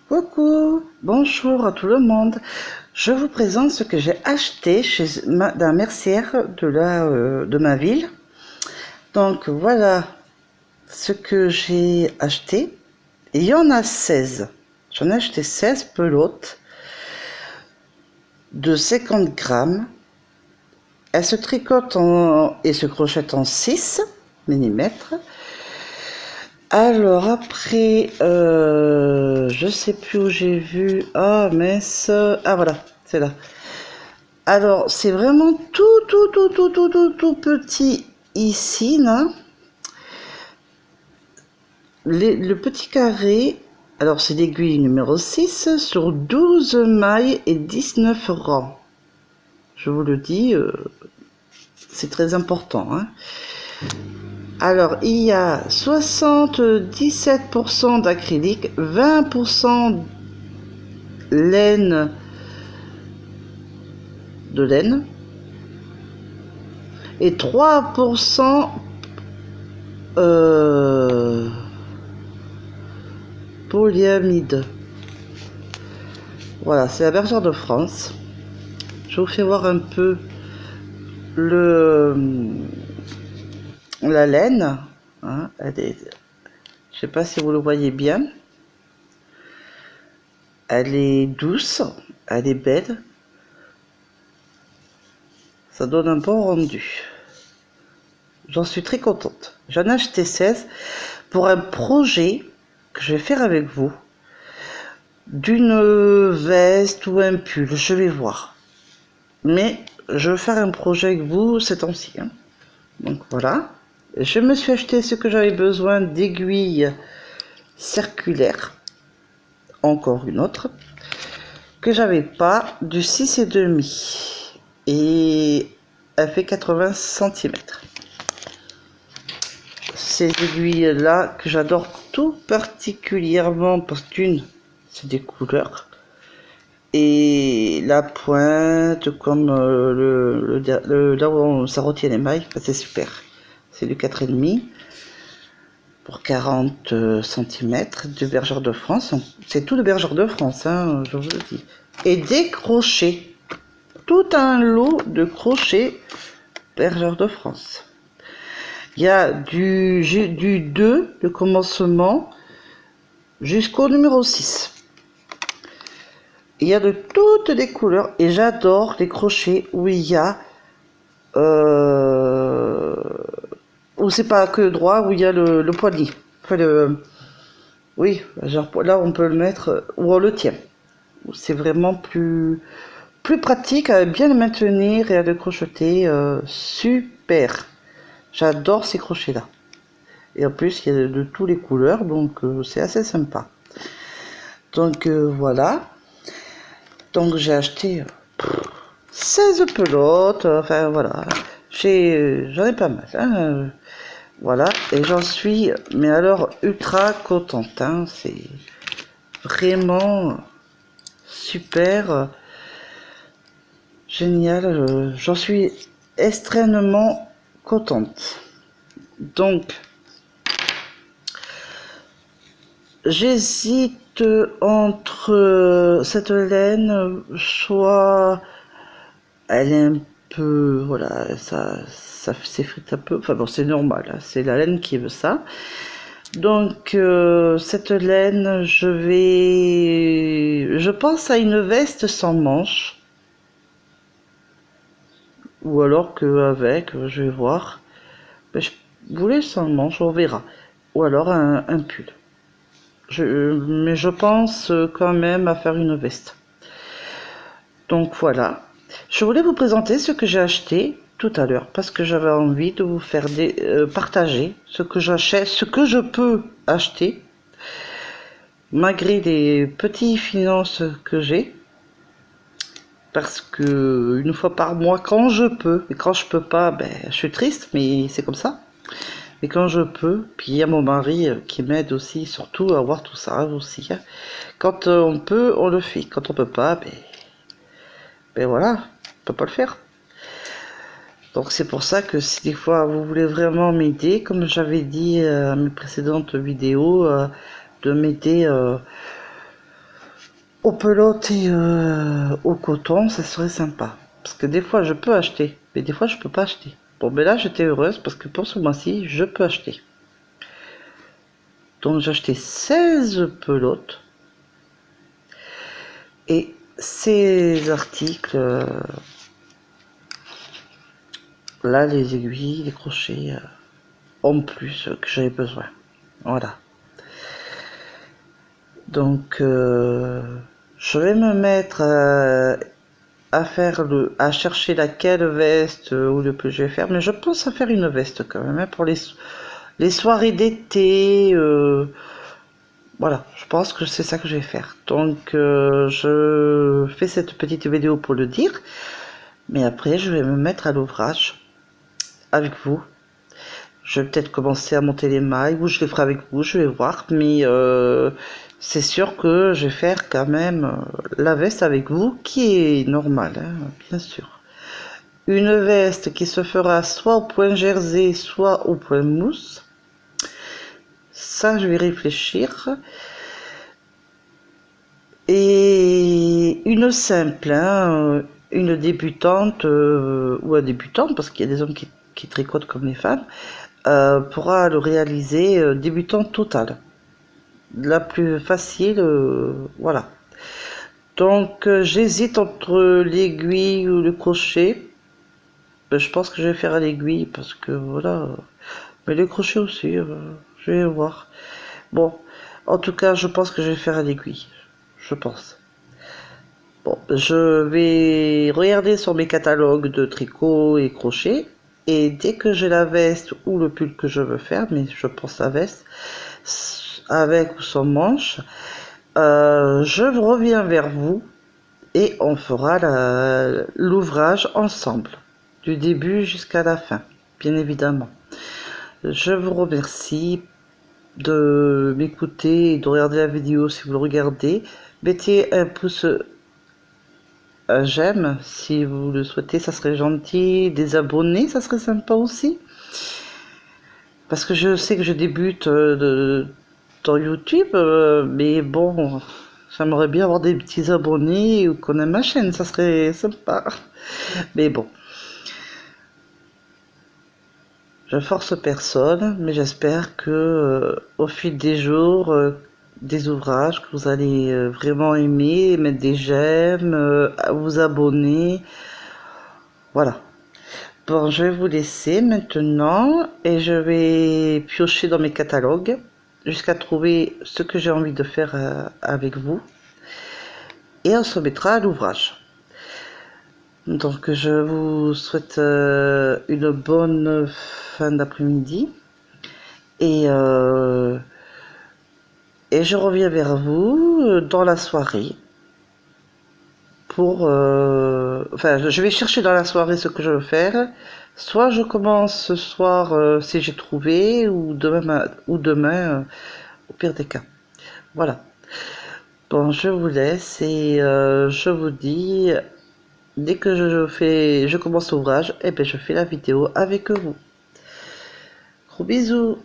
Coucou, bonjour à tout le monde. Je vous présente ce que j'ai acheté dans la mercière de ma ville. Donc voilà ce que j'ai acheté. Il y en a 16. J'en ai acheté 16 pelotes de 50 grammes. Elles se tricotent et se crochetent en 6 mm. Alors après, je sais plus où j'ai vu. Ah mince. Ah voilà, c'est là. Alors c'est vraiment tout petit ici là. Le petit carré. Alors c'est l'aiguille numéro 6 sur 12 mailles et 19 rangs. Je vous le dis, c'est très important, hein. Alors, il y a 77% d'acrylique, 20% laine de laine et 3% polyamide. Voilà, c'est la bergère de France. Je vous fais voir un peu la laine. Hein, je sais pas si vous le voyez bien. Elle est douce, elle est belle. Ça donne un bon rendu. J'en suis très contente. J'en ai acheté 16 pour un projet que je vais faire avec vous. D'une veste ou un pull, je vais voir. Mais je veux faire un projet avec vous ces temps-ci. Hein. Donc voilà. Je me suis acheté ce que j'avais besoin d'aiguilles circulaires. Encore une autre. Que j'avais pas, du 6,5. Et elle fait 80 cm. Ces aiguilles là que j'adore tout particulièrement parce qu'une c'est des couleurs et la pointe comme là où ça retient les mailles, c'est super. C'est du 4,5 pour 40 cm de bergère de France. C'est tout de bergère de France, hein, je vous le dis. Et des crochets, tout un lot de crochets bergère de France. Il y a du 2 de commencement jusqu'au numéro 6. Il y a de toutes les couleurs et j'adore les crochets où il y a où c'est pas que droit, où il y a le poignet. Enfin, oui, genre là on peut le mettre où on le tient. C'est vraiment plus pratique à bien le maintenir et à le crocheter. Super. J'adore ces crochets là. Et en plus, il y a de toutes les couleurs, donc c'est assez sympa. Donc voilà. Donc j'ai acheté 16 pelotes, enfin voilà. J'en ai pas mal. Hein, voilà. Et j'en suis, mais alors, ultra contente. Hein, c'est vraiment super. Génial. J'en suis extrêmement contente. Donc, j'hésite entre cette laine, soit elle est un peu, voilà, ça s'effrite un peu, enfin bon, c'est normal, hein, c'est la laine qui veut ça. Donc, cette laine, je pense à une veste sans manches, ou alors qu'avec, je vais voir. Mais je voulais sans manches, on verra. Ou alors un pull. Mais je pense quand même à faire une veste. Donc voilà. Je voulais vous présenter ce que j'ai acheté tout à l'heure parce que j'avais envie de vous faire partager ce que j'achète, ce que je peux acheter malgré les petites finances que j'ai. Parce que une fois par mois, quand je peux, et quand je peux pas, ben, je suis triste, mais c'est comme ça. Et quand je peux, puis il y a mon mari qui m'aide aussi, surtout à voir tout ça aussi. Hein. Quand on peut, on le fait. Quand on peut pas, ben voilà, on peut pas le faire. Donc c'est pour ça que si des fois vous voulez vraiment m'aider, comme j'avais dit à mes précédentes vidéos, de m'aider Au pelote et au coton, ça serait sympa. Parce que des fois, je peux acheter, mais des fois, je peux pas acheter. Bon, ben là, j'étais heureuse parce que pour ce mois-ci, je peux acheter. Donc, j'ai acheté 16 pelotes. Et ces articles, là, les aiguilles, les crochets, en plus que j'avais besoin. Voilà. Donc, je vais me mettre à faire à chercher laquelle veste ou le plus je vais faire, mais je pense à faire une veste quand même hein, pour les soirées d'été. Voilà, je pense que c'est ça que je vais faire. Donc, je fais cette petite vidéo pour le dire, mais après, je vais me mettre à l'ouvrage avec vous. Je vais peut-être commencer à monter les mailles ou je les ferai avec vous, je vais voir. Mais c'est sûr que je vais faire quand même la veste avec vous qui est normale, hein, bien sûr. Une veste qui se fera soit au point jersey, soit au point mousse. Ça, je vais réfléchir. Et une simple, hein, une débutante ou un débutant, parce qu'il y a des hommes qui tricotent comme les femmes, pourra le réaliser débutant total. La plus facile, voilà. Donc j'hésite entre l'aiguille ou le crochet. Ben, je pense que je vais faire à l'aiguille parce que voilà. Mais le crochet aussi, je vais voir. Bon, en tout cas, je pense que je vais faire à l'aiguille. Je pense. Bon, je vais regarder sur mes catalogues de tricot et crochet. Et dès que j'ai la veste ou le pull que je veux faire, mais je pense la veste, avec ou sans manche, je reviens vers vous et on fera l'ouvrage ensemble, du début jusqu'à la fin, bien évidemment. Je vous remercie de m'écouter et de regarder la vidéo si vous le regardez. Mettez un pouce, un j'aime si vous le souhaitez, ça serait gentil. Des abonnés, ça serait sympa aussi. Parce que je sais que je débute dans YouTube, mais bon, j'aimerais bien avoir des petits abonnés ou qu'on aime ma chaîne, ça serait sympa. Mais bon, je force personne, mais j'espère que au fil des jours, des ouvrages que vous allez vraiment aimer, mettre des j'aime, vous abonner, voilà. Bon, je vais vous laisser maintenant et je vais piocher dans mes catalogues jusqu'à trouver ce que j'ai envie de faire avec vous et on se mettra à l'ouvrage. Donc je vous souhaite une bonne fin d'après-midi et, et je reviens vers vous dans la soirée pour... enfin, je vais chercher dans la soirée ce que je veux faire. Soit je commence ce soir si j'ai trouvé, ou demain au pire des cas. Voilà. Bon, je vous laisse et je vous dis, dès que je commence l'ouvrage, eh ben, je fais la vidéo avec vous. Gros bisous.